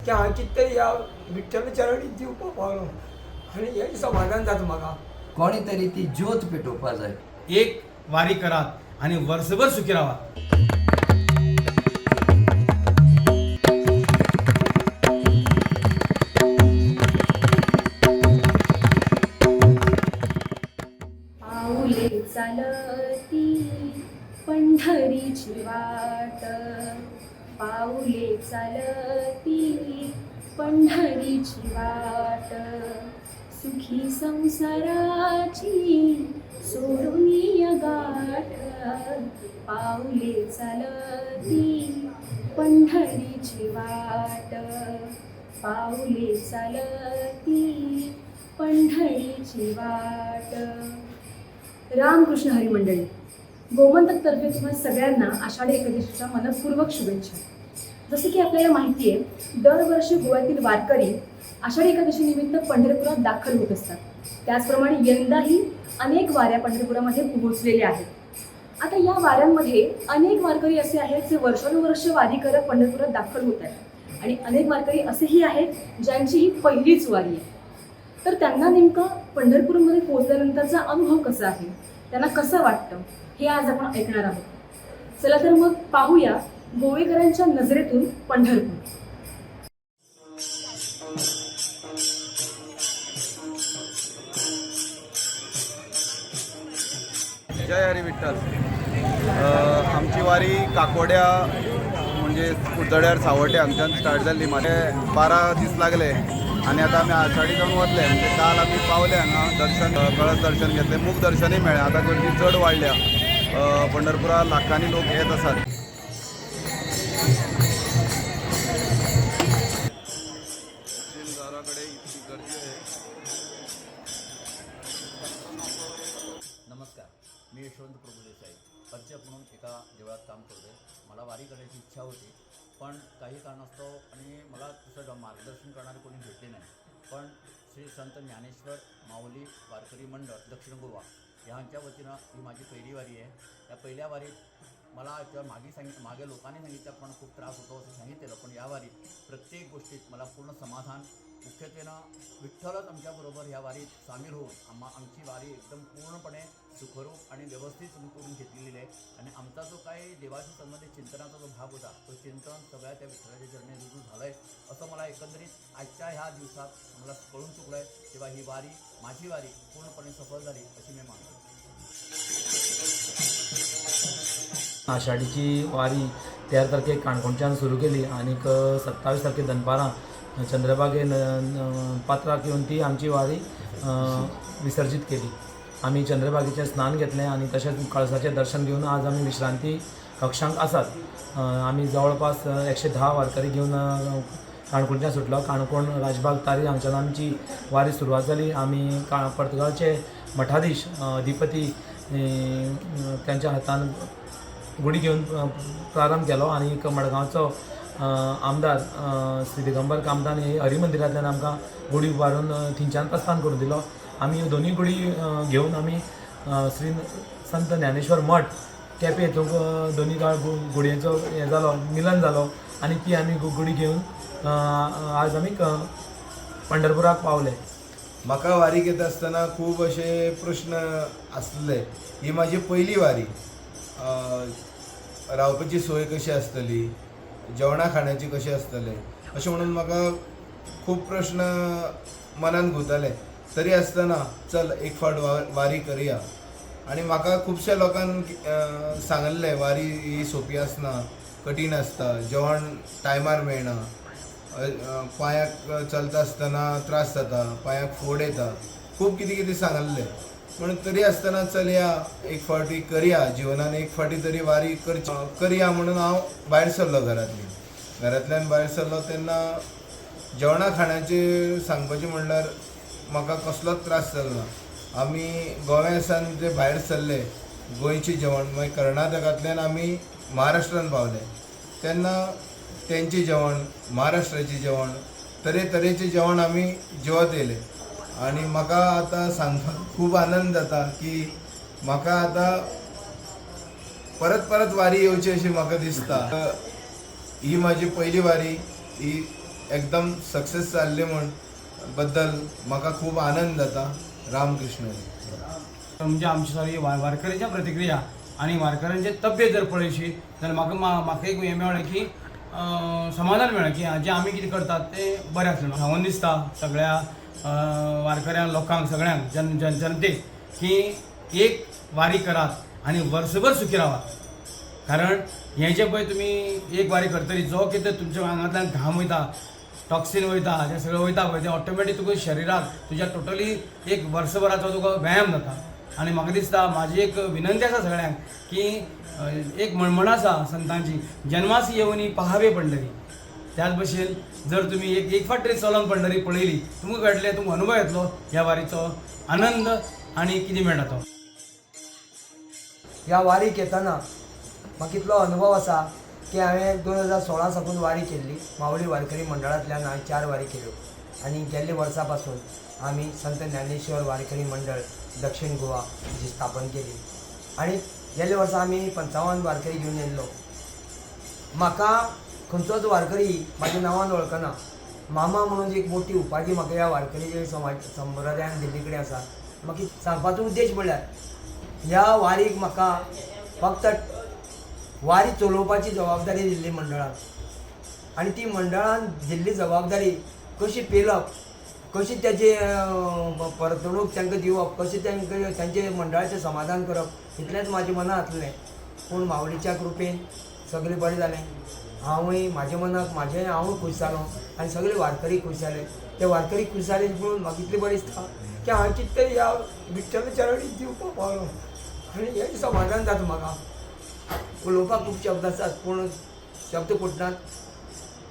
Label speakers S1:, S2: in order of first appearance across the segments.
S1: की हांव कितें तरी ह्या विठ्ठल चरणी दिवपाक पावलो आनी हें समाधान जाता म्हाका.
S2: कोणी तरी ती ज्योत पेटोवपा जाय.
S3: एक वारी करात आणि वर्षभर सुखी राहा.
S4: पाऊले चालती पंढरीची वाट, पाऊले चालती पंढरीची वाट, सुखी संसाराची सोडून गाठ, पाऊले चालती पंढरीची वाट, पाऊले चालती पंढरीची वाट. रामकृष्ण हरी मंडळी, गोमंतकतर्फे तुम्हा सगळ्यांना आषाढी एकादशीच्या मनपूर्वक शुभेच्छा. जसे की आपल्याला माहिती आहे, दरवर्षी गोव्यातील वारकरी आषाढी एकादशी निमित्त पंढरपुरात दाखल होत असतात. त्याचप्रमाणे यंदाही अनेक वाऱ्या पंढरपुरामध्ये पोहोचलेल्या आहेत. आता या वाऱ्यांमध्ये अनेक वारकरी असे आहेत जे वर्षानुवर्ष वारी करत पंढरपुरात दाखल होत आहेत आणि अनेक वारकरी असेही आहेत ज्यांची ही पहिलीच वारी आहे. तर त्यांना नेमकं पंढरपूरमध्ये पोहोचल्यानंतरचा अनुभव कसा आहे, त्यांना कसं वाटतं, हे आज आपण ऐकणार आहोत. चला तर मग पाहूया गोवेकरांच्या नजरेतून पंढरपूर.
S5: जय हरी विठ्ठल. आमची वारी काकोड्या म्हणजे कुड्डड्यार सावड्डे हांगच्यान स्टार्ट जाल्ली. म्हाजे 12 दीस लागले आनी आतां आमी आषाढी जावन वतले. म्हणजे काल आमी पावले हांगा, दर्शन कळस दर्शन घेतलें, मूग दर्शनय मेळ्ळें. आतां गर्दी चड वाडल्या. पंढरपुरा लाखांनी लोक येत आसात. दाराकडे इतकी गर्दी आहे.
S6: नमस्कार, मी यशवंत प्रभू देसाई. अर्चक म्हणून एका देवळात काम करतो. मला वारी करण्याची इच्छा होती, पण काही कारणास्तव आणि मला तसं मार्गदर्शन करणारे कोणी भेटले नाही. पण श्री संत ज्ञानेश्वर माऊली वारकरी मंडळ दक्षिण गोवा ह्यांच्या वतीनं ही माझी पहिली वारी आहे. या पहिल्या वारीत मला मागे लोकांनी सांगितलं पण खूप त्रास होतो असं सांगितलेलं, पण या वारीत प्रत्येक गोष्टीत मला पूर्ण समाधान. मुख्यत्वेनं विठ्ठलच आमच्याबरोबर ह्या वारीत सामील होऊन आमची वारी एकदम पूर्णपणे सुखरूप आणि व्यवस्थित करून घेतलेली आहे. आणि आमचा जो काही देवाशी संबंधित चिंतनाचा जो भाग होता, तो चिंतन सगळ्या त्या विठ्ठलाच्या चरणी रुजू झालं आहे असं मला एकंदरीत आजच्या ह्या दिवसात मला कळून चुकलं आहे. तेव्हा ही वारी, माझी वारी पूर्णपणे सफल झाली अशी मी मानतो.
S7: आषाढीची वारी 13 तारखेक काणकोणच्यान सुरू केली आणि 27 तारखेक दनपारां चंद्रभागे पात्राक येवन ती आमची वारी विसर्जित केली. आम्ही चंद्रभागेचें स्नान घेतलें आणि तशेंच कळसाचें दर्शन घेवन आज आमी विश्रांती कक्षांत आसात. आमी जवळपास 110 वारकरी घेवन काणकोणच्यान सुटलो. काणकोण राजबाग तारी हांगच्यान आमची वारी सुरवात जाली. आमी पर्तगाळचे मठाधीश अधिपती त्यांच्या हातान गुडी घेवन प्रारंभ केलो आणि मडगांवचो आमदार श्री दिगंबर कामदान हे हरिमंदिरांतल्यान आमकां गुडी उबारून थिंच्यान प्रस्थान करून दिलो. आमी दोनूय गुडी घेवन आमी श्री संत ज्ञानेश्वर मठ केपें हितूंक दोनी गुडयेचो हें जालो, मिलन जालो आनी ती आमी गुडी घेवन आज आमी पंढरपुराक पावले.
S8: म्हाका वारी घेता आसतना खूब अशे प्रश्न आसले. ही म्हाजी पयली वारी. रावपाची सोय कशी आसतली, जेवणा खाण्याची कशी आसतले अशें म्हणून म्हाका खूब प्रश्न मनान घुंवताले. तरी आसतना चल एक फावट वारी करुया. आनी म्हाका खुबश्या लोकांन सांगलें वारी ही सोंपी आसना, कठीण आसता, जेवण टायमार मेळना, पांयाक चलता आसतना त्रास जाता, पांयाक फोड येता, खूब कितें कितें सांगलें. पण तरी आसतना चलया एक फावटी करुया, जिवनान एक फावटी तरी वारी करुया म्हणून हांव भायर सरलो. घरांतल्यान भायर सरलो तेन्ना जेवणा खाणाचें सांगपाचें म्हणल्यार म्हाका कसलोच त्रास जालो ना. आमी गोव्यासान जे भायर सरले, गोंयचें जेवण मागीर कर्नाटकांतल्यान आमी महाराष्ट्रान पावले तेन्ना तेंचें जेवण, महाराष्ट्राचें जेवण, तरेतरेचें जेवण आमी जेवत येयले. आनी म्हाका आतां सांगपाक खूब आनंद जाता की म्हाका आतां परत परत वारी येवची अशी म्हाका दिसता. ही म्हाजी पयली वारी. ही एकदम सक्सेस जाल्ली म्हण बद्दल म्हाका खूब आनंद जाता. रामकृष्ण हरी.
S3: म्हणजे आमची सगळी वारकऱ्यांच्या प्रतिक्रिया आणि वारकऱ्यांचे तब्येत जर पळयशी जाल्यार म्हाका एक हें मेळ्ळें की समाधान मेळ्ळें की जे आमी कितें करतात ते बरें आसलें. हांव दिसता सगळ्या वारकऱ्यांक लोकांक सगळ्यांक जनतेक की एक वारी करात आनी वर्सभर सुखी रावात. कारण हें जें पळय तुमी एक वारी करतली जो कितें तुमच्या आंगांतल्यान घाम वयता, टॉक्सीन वयता, जें सगळें वयता पळय तें ऑटोमॅटीक तुका शरिराक तुज्या टोटली एक वर्सभराचो तुका व्यायाम जाता. आनी म्हाका दिसता म्हाजी एक विनंती आसा सगळ्यांक की एक म्हणमण आसा संतांची, जन्मास येवनी पहावे पंढरी. त्याच भशेन जर तुमी एक फावट तरी चलोन पंढरी पळयली तुमकां कळटलें, तुमकां अनुभव येतलो ह्या वारीचो आनंद आनी कितें मेळटा तो.
S9: ह्या वारीक येतना म्हाका इतलो अनुभव आसा की हांवें 2016 साकून वारी केल्ली. मावळी वारकरी मंडळांतल्यान हांवें 4 वारी केल्यो आनी गेल्ले वर्सा पासून आमी संत ज्ञानेश्वर वारकरी मंडळ दक्षिण गोवा हाची स्थापन केली आनी गेल्ले वर्सा आमी 55 वारकरी घेवन येयल्लो. म्हाका खंयचोच वारकरी म्हाज्या नांवान वळखना. मामा म्हणून एक मोठी उपाधी म्हाका ह्या वारकरी संप्रदायान दिल्ली कडेन आसा. म्हाका सांगपाचो उद्देश म्हणल्यार ह्या वारीक म्हाका फक्त वारी चलोवपाची जबाबदारी दिल्ली मंडळान आनी ती मंडळान दिल्ली जबाबदारी कशी पेलप, कशी त्याची परतणूक तांकां दिवप, कशें तांकां तांचे मंडळाचें समाधान करप इतलेंच म्हाज्या मनांत आसलें. पूण माऊलीच्या कृपेन सगळें बरें जालें. हांवूय म्हाज्या मनाक हांवूय खूश जालो आनी सगळे वारकरी खूश जाले. ते वारकरी खूश जाले पळोवन म्हाका इतलें बरें दिसता की हांव कितें तरी ह्या विठ्ठल चरणी दिवपाक पावलो आनी हें समाधान जाता. म्हाका उलोवपाक खूब शब्द आसात पूण शब्द फुटनात.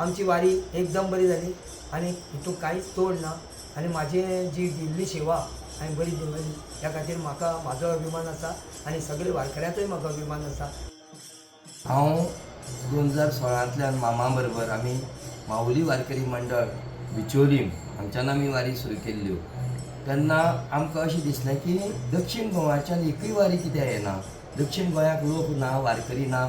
S9: आमची वारी एकदम बरी जाली आनी हितून कांयच तोड ना आनी म्हाजी जी दिल्ली सेवा हांवें बरी दिली त्या खातीर म्हाका म्हाजो अभिमान आसा आनी सगळे वारकऱ्याचोय म्हाका अभिमान आसा.
S2: हांव 2016तल्यान मामा बरोबर आमी माऊली वारकरी मंडळ बिचोलीम हांगच्यान आमी वारी सुरू केल्ल्यो. तेन्ना आमकां अशें दिसलें की दक्षिण गोंयाच्यान एकूय वारी कित्याक येना, दक्षिण गोंयाक लोक ना, वारकरी ना,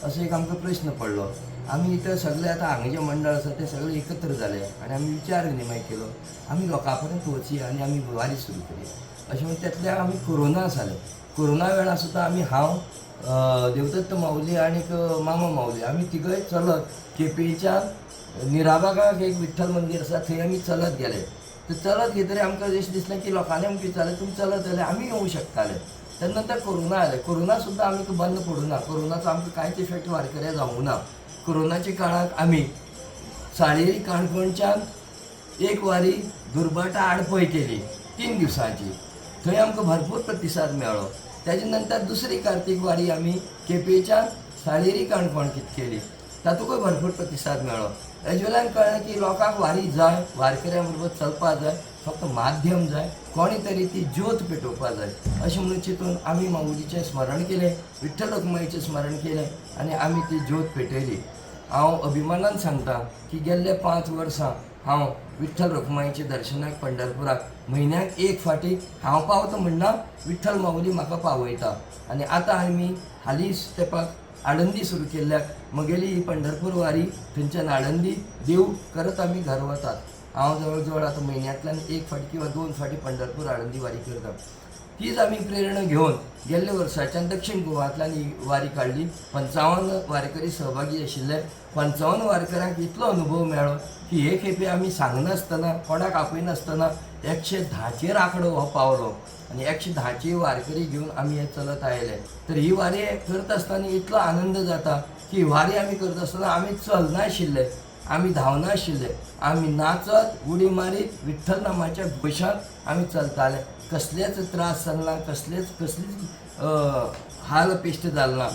S2: असो एक आमकां प्रश्न पडलो. आमी इथं सगळे आतां हांगा जे मंडळ आसा ते सगळे एकत्र जाले आनी आमी विचार विनिमय केलो आमी लोकां पर्यंत वची आनी आमी वारी सुरू केली. अशें म्हणून त्यातल्या आमी कोरोना जाले. कोरोना वेळार सुद्दां आमी हांव देवदत्त माऊली आनीक मामा माऊली आमी तिगय चलत केपेंच्यान निराबागाक एक विठ्ठल मंदिर आसा थंय आमी चलत गेले. तर चलत घेतरी आमकां अशें दिसलें की लोकांनी आमकां विचारलें तुमी चलत जाल्यार आमी येवं शकताले. तेन्ना नंतर कोरोना आयलें. कोरोना सुद्दां आमी बंद पडूं ना. कोरोनाचो आमकां कांयच इफेक्ट वारकऱ्या जावूं ना. कोरोनाच्या काळाक आमी साळेरी काणकोणच्यान एक वारी दुर्भाटा आडपय केली 3 दिवसांची. थंय आमकां भरपूर प्रतिसाद मेळ्ळो. तेजे नंतर दुसरी कार्तीक वारी आमी केपेंच्यान साळेरी काणकोण केली. तातूंतय भरपूर प्रतिसाद मेळ्ळो. हेजे वेल्यान कळ्ळें की लोकांक वारी जाय, वारकऱ्यां बरोबर चलपाक जाय, फक्त माध्यम जाय, कोणी तरी ती ज्योत पेटोवपाक जाय अशें म्हणून चिंतून आमी माऊलीचें स्मरण केलें, विठ्ठल रखुमाईचें स्मरण केलें आनी आमी ती ज्योत पेटयली. हांव अभिमानान सांगता की गेल्ले 5 वर्सां हांव विठ्ठल रखुमाईच्या दर्शनाक पंढरपुराक म्हयन्याक एक फावटी हांव पावता म्हणना विठ्ठल माऊली म्हाका पावयता. आनी आतां आमी हालींच तेपाक आळंदी सुरू केल्ल्याक म्हगेली ही पंढरपूर वारी थंयच्यान आळंदी देव करत आमी घर वतात. हांव जवळ जवळ आतां म्हयन्यांतल्यान एक फावटी किंवा 2 फावटी पंढरपूर आळंदी वारी करता. तीच आमी प्रेरणा घेवन गेल्ल्या वर्साच्यान दक्षिण गोवांतल्यान ही वारी काडली. 55 वारकरी सहभागी आशिल्ले. 55 वारकऱ्यांक इतलो अनुभव मेळ्ळो की हे खेपे आमी सांगनासतना कोणाक आपयनासतना 110चेर आंकडो हो पावलो आनी 110ची वारकरी घेवन आमी हे चलत आयले. तर ही वारी करता आसतना इतलो आनंद जाता की वारी आमी करता आसतना आमी चलनाशिल्ले, आमी धांवनाशिल्ले, आमी नाचत उडी मारीत विठ्ठल नामाच्या घोशांत आमी चलताले. कसलेच त्रास जालना, कसलीच हाल पेश्ट जालना.